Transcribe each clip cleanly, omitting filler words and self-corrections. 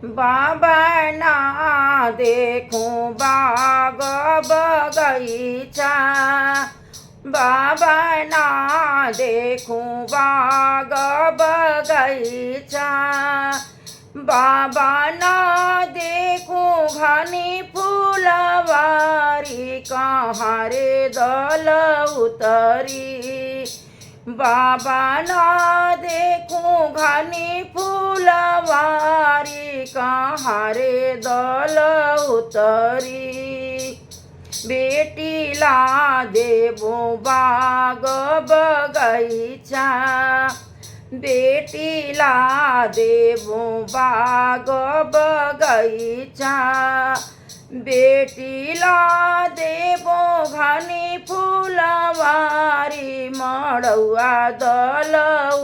बाबा ना देखूं बाग बगीचा, बाबा ना देखूं बाग बगीचा, बाबा ना देखूं घनी फूलवारी, कहाँ रे दल उतरी। बाबा ना देखूं घनी फूलवारी, कहाँ रे दल उतरी। बेटी ला देबो बाग बगीचा, बेटी ला देबो बाग बगीचा, बेटी ला देबो घनी फूलवारी, मड़ुआ दल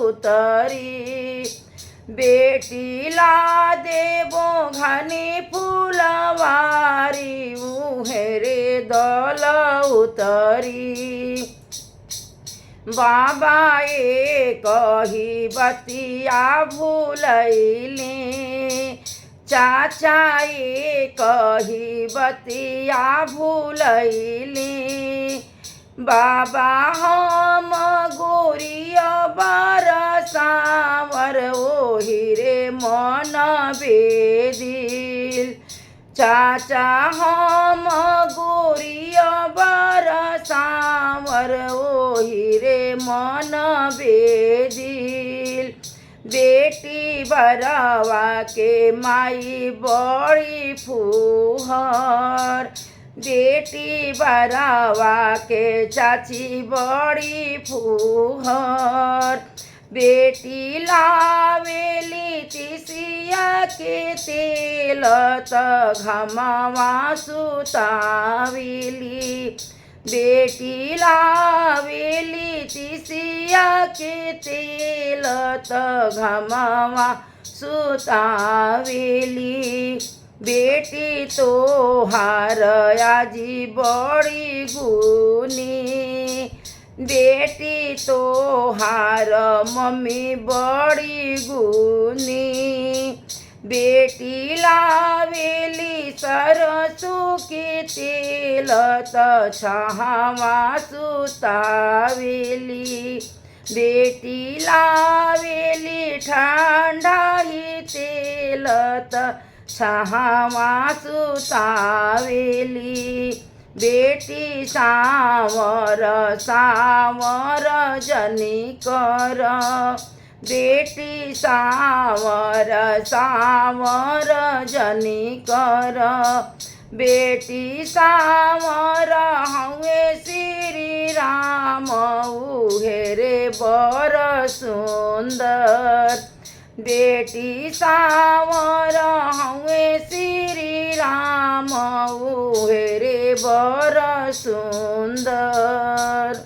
उतरी। बेटी ला देबो घनी फूलवारी, उहेरे दल उतरी। बाबा एक ही बतिया भूलैली, चाचा एक ही बतिया भूलैली। बाबा हम गोरिया बरसावर, ओही रे मन बेदिल। चाचा हम गोरिया बरसावर, ओही रे मन बेदिल। बेटी बरवा के माई बड़ी फूहर, बेटी बरवा के चाची बड़ी फूहर। बेटी लावेली तिसिया के तेल, त घमवा सुतावेली। बेटी लावेली तिसिया के तेल, त घमवा सुतावेली। बेटी तोहार आजी बड़ी गुनी, बेटी तोहार मम्मी बड़ी गुनी। बेटी लावेली सरसों के तेल, त छहवा सुतावेली। बेटी लावेली ठंडा ही तेल, त छहवा सुतावेली। बेटी सावर सावर जनी कर, बेटी सावर सावर जनी कर। बेटी सावर हउए श्री राम, उहे रे बर सुंदर। बेटी सावर हउए श्री राम, उहे रे बर सुंदर।